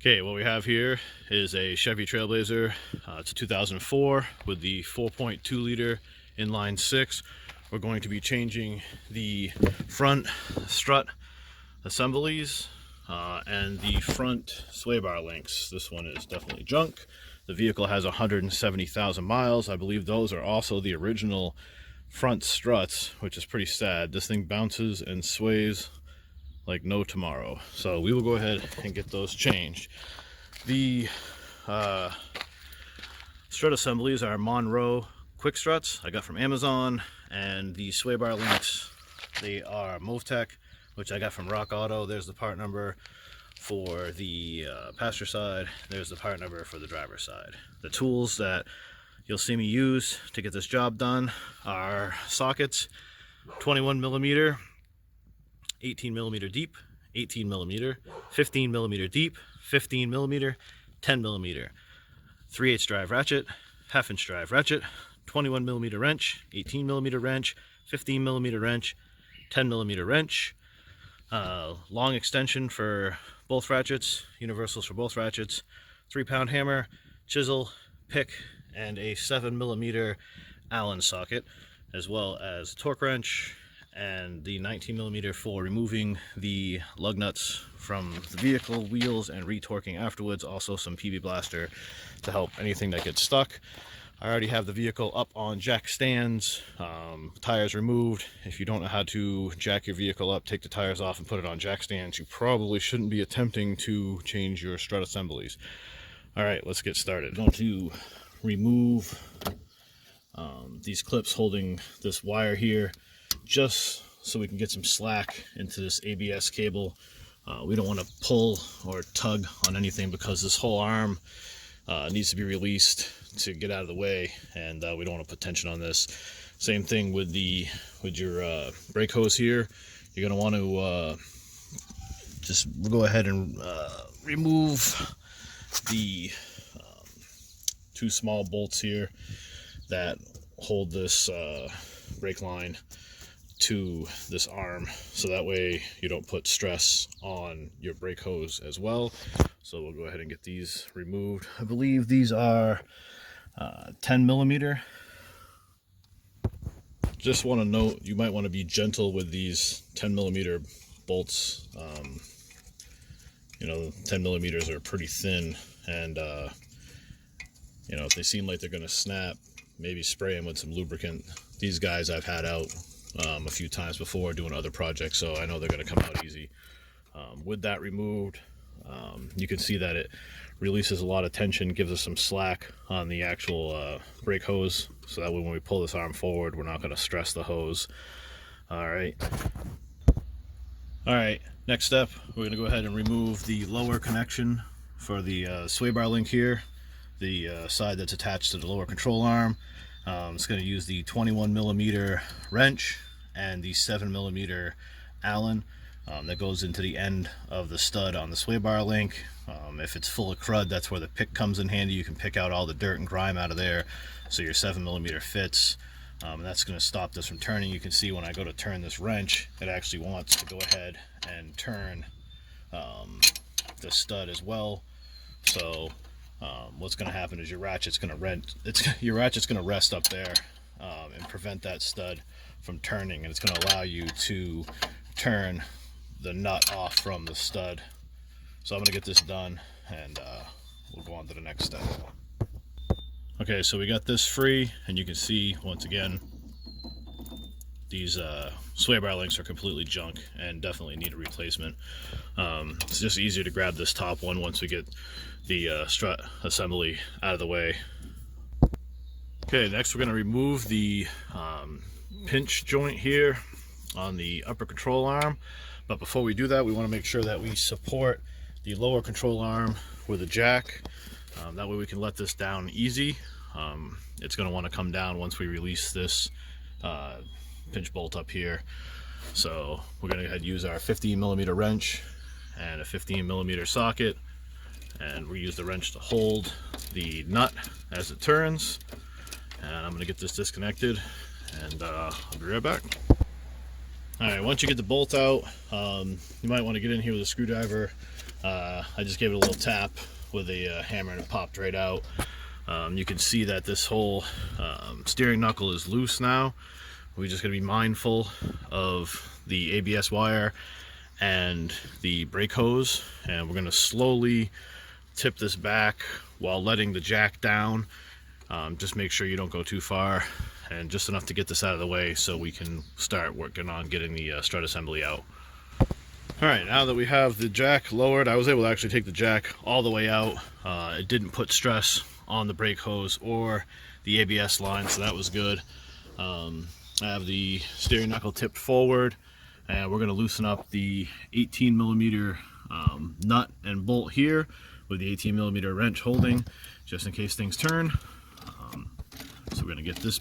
Okay, what we have here is a Chevy Trailblazer. It's a 2004 with the 4.2 liter inline six. We're going to be changing the front strut assemblies and the front sway bar links. This one is definitely junk. The vehicle has 170,000 miles. I believe those are also the original front struts, which is pretty sad. This thing bounces and sways like no tomorrow. So we will go ahead and get those changed. The strut assemblies are Monroe quick struts I got from Amazon, and the sway bar links, they are Movtech, which I got from Rock Auto. There's the part number for the passenger side. There's the part number for the driver's side. The tools that you'll see me use to get this job done are sockets, 21 millimeter, 18 millimeter deep, 18 millimeter, 15 millimeter deep, 15 millimeter, 10 millimeter, 3/8 drive ratchet, 1/2 inch drive ratchet, 21 millimeter wrench, 18 millimeter wrench, 15 millimeter wrench, 10 millimeter wrench, long extension for both ratchets, universals for both ratchets, 3-pound hammer, chisel, pick, and a 7 millimeter Allen socket, as well as torque wrench and the 19 millimeter for removing the lug nuts from the vehicle wheels and retorquing afterwards. Also some PB blaster to help anything that gets stuck. I already have the vehicle up on jack stands, tires removed. If you don't know how to jack your vehicle up, take the tires off and put it on jack stands, you probably shouldn't be attempting to change your strut assemblies. All right, let's get started. I'm going to remove these clips holding this wire here, just so we can get some slack into this ABS cable. We don't want to pull or tug on anything because this whole arm needs to be released to get out of the way, and we don't want to put tension on this. Same thing with your brake hose here. You're going to want to just go ahead and remove the two small bolts here that hold this brake line to this arm, so that way you don't put stress on your brake hose as well. So we'll go ahead and get these removed. I believe these are 10 millimeter. Just want to note, you might want to be gentle with these 10 millimeter bolts. You know, 10 millimeters are pretty thin, and you know, if they seem like they're going to snap, maybe spray them with some lubricant. These guys I've had out a few times before doing other projects, so I know they're going to come out easy. With that removed, you can see that it releases a lot of tension, gives us some slack on the actual brake hose, so that way when we pull this arm forward, we're not going to stress the hose. All right, next step, we're going to go ahead and remove the lower connection for the sway bar link here, the side that's attached to the lower control arm. It's going to use the 21 millimeter wrench and the 7 millimeter Allen that goes into the end of the stud on the sway bar link. If it's full of crud, that's where the pick comes in handy. You can pick out all the dirt and grime out of there, so your 7 millimeter fits. And that's going to stop this from turning. You can see when I go to turn this wrench, it actually wants to go ahead and turn the stud as well. So what's going to happen is your ratchet's going to rest up there and prevent that stud from turning, and it's going to allow you to turn the nut off from the stud. So I'm going to get this done, and we'll go on to the next step. Okay, so we got this free, and you can see once again these sway bar links are completely junk and definitely need a replacement. It's just easier to grab this top one once we get the strut assembly out of the way. Okay, next we're going to remove the pinch joint here on the upper control arm, but before we do that, we want to make sure that we support the lower control arm with a jack. That way we can let this down easy. It's going to want to come down once we release this pinch bolt up here. So we're going to go ahead and use our 15 millimeter wrench and a 15 millimeter socket, and we use the wrench to hold the nut as it turns. And I'm going to get this disconnected, and I'll be right back. Alright, once you get the bolt out, you might want to get in here with a screwdriver I just gave it a little tap with a hammer and it popped right out. You can see that this whole steering knuckle is loose now. We're just going to be mindful of the ABS wire and the brake hose, and we're going to slowly tip this back while letting the jack down. Just make sure you don't go too far, and just enough to get this out of the way so we can start working on getting the strut assembly out. Alright, now that we have the jack lowered, I was able to actually take the jack all the way out. It didn't put stress on the brake hose or the ABS line, so that was good. I have the steering knuckle tipped forward, and we're going to loosen up the 18mm nut and bolt here with the 18mm wrench holding, just in case things turn. So we're going to get this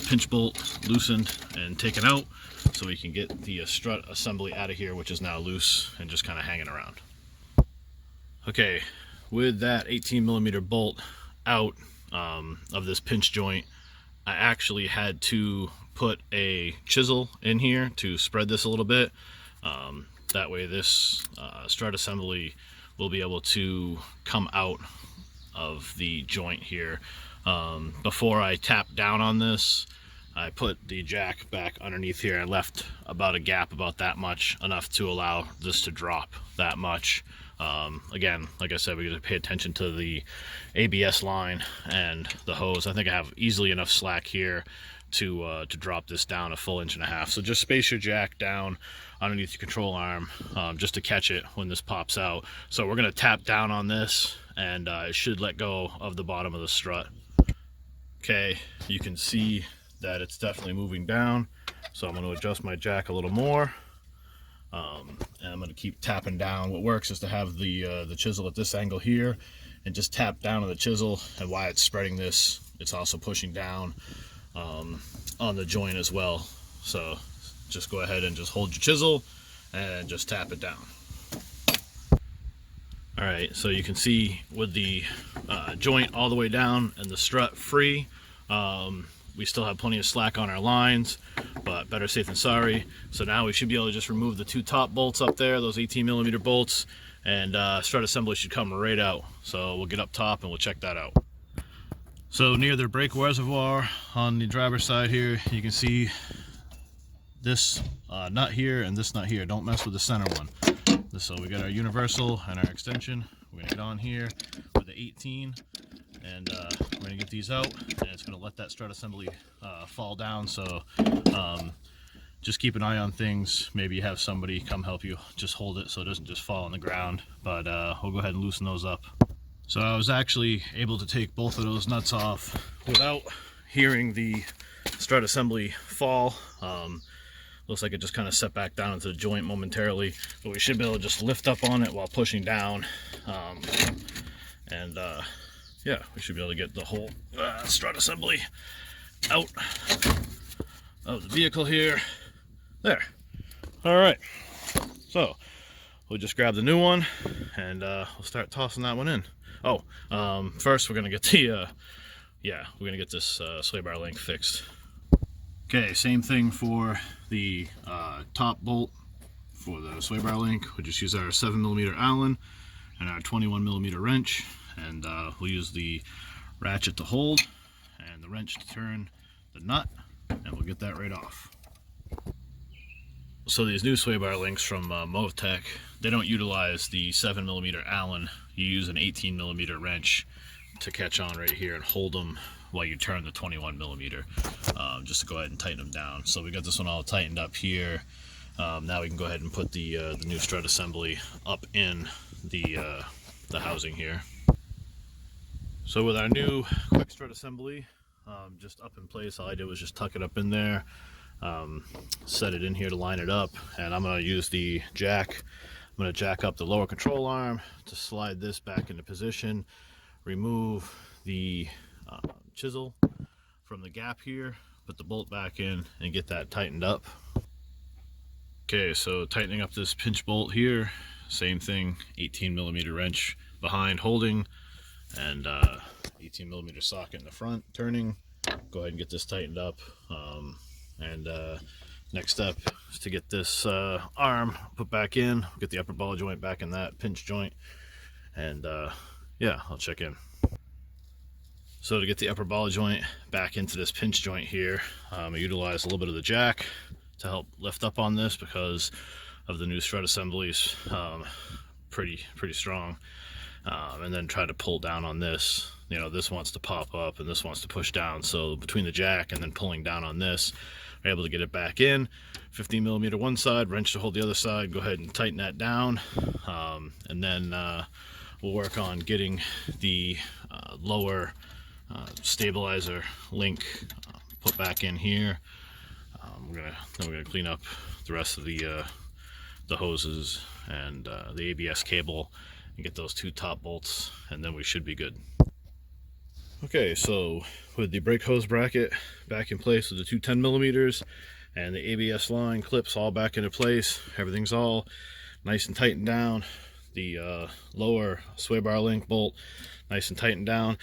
pinch bolt loosened and taken out so we can get the strut assembly out of here, which is now loose and just kind of hanging around. Okay, with that 18mm bolt out of this pinch joint, I actually had to put a chisel in here to spread this a little bit. That way this strut assembly will be able to come out of the joint here. Before I tapped down on this, I put the jack back underneath here. I left about a gap about that much, enough to allow this to drop that much. Again, like I said, we got to pay attention to the ABS line and the hose. I think I have easily enough slack here to drop this down a full 1.5 inches. So just space your jack down underneath your control arm, just to catch it when this pops out. So we're going to tap down on this, and it should let go of the bottom of the strut. Okay, you can see that it's definitely moving down, so I'm going to adjust my jack a little more, and I'm going to keep tapping down. What works is to have the chisel at this angle here and just tap down on the chisel, and while it's spreading this, it's also pushing down on the joint as well. So just go ahead and just hold your chisel and just tap it down. Alright, so you can see with the joint all the way down and the strut free, we still have plenty of slack on our lines, but better safe than sorry. So now we should be able to just remove the two top bolts up there, those 18mm bolts, and strut assembly should come right out. So we'll get up top and we'll check that out. So near the brake reservoir on the driver's side here, you can see this nut here and this nut here. Don't mess with the center one. So we got our universal and our extension. We're gonna get on here with the 18, and we're gonna get these out, and it's gonna let that strut assembly fall down. So just keep an eye on things. Maybe you have somebody come help you just hold it so it doesn't just fall on the ground, but we'll go ahead and loosen those up. So I was actually able to take both of those nuts off without hearing the strut assembly fall. Looks like it just kind of set back down into the joint momentarily, but we should be able to just lift up on it while pushing down. Yeah, we should be able to get the whole strut assembly out of the vehicle here. There. All right. So we'll just grab the new one, and we'll start tossing that one in. Oh, first we're gonna get the we're gonna get this sway bar link fixed. Okay, same thing for the top bolt for the sway bar link. We'll just use our 7mm Allen and our 21mm wrench, and we'll use the ratchet to hold and the wrench to turn the nut, and we'll get that right off. So these new sway bar links from Movtech, they don't utilize the 7mm Allen. You use an 18mm wrench to catch on right here and hold them while you turn the 21mm, just to go ahead and tighten them down. So we got this one all tightened up here. Now we can go ahead and put the new strut assembly up in the housing here. So with our new quick strut assembly just up in place, all I did was just tuck it up in there, set it in here to line it up, and I'm going to use the jack. I'm going to jack up the lower control arm to slide this back into position, remove the chisel from the gap here, put the bolt back in, and get that tightened up. Okay, so tightening up this pinch bolt here, same thing, 18mm wrench behind holding, and 18mm socket in the front turning. Go ahead and get this tightened up, and Next step is to get this arm put back in, get the upper ball joint back in that pinch joint, and yeah, I'll check in. So to get the upper ball joint back into this pinch joint here, I utilize a little bit of the jack to help lift up on this because of the new strut assemblies, pretty strong, and then try to pull down on this. You know, this wants to pop up and this wants to push down, so between the jack and then pulling down on this, we're able to get it back in. 15 millimeter one side, wrench to hold the other side, go ahead and tighten that down, and then we'll work on getting the lower stabilizer link put back in here. We're gonna clean up the rest of the hoses and the ABS cable and get those two top bolts, and then we should be good. Okay, so with the brake hose bracket back in place with the two 10 millimeters and the ABS line clips all back into place, everything's all nice and tightened down. The lower sway bar link bolt nice and tightened down.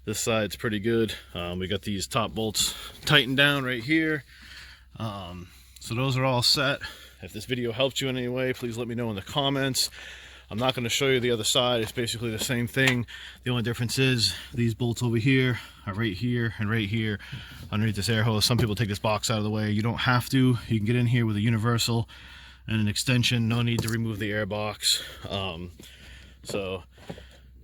This side's pretty good. We got these top bolts tightened down right here. So those are all set. If this video helped you in any way, please let me know in the comments. I'm not going to show you the other side. It's basically the same thing. The only difference is these bolts over here are right here and right here underneath this air hose. Some people take this box out of the way. You don't have to. You can get in here with a universal and an extension. No need to remove the air box. So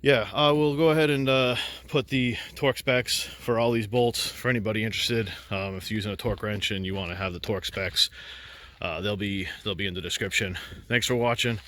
yeah, I will go ahead and put the torque specs for all these bolts for anybody interested. If you're using a torque wrench and you want to have the torque specs, they'll be in the description. Thanks for watching.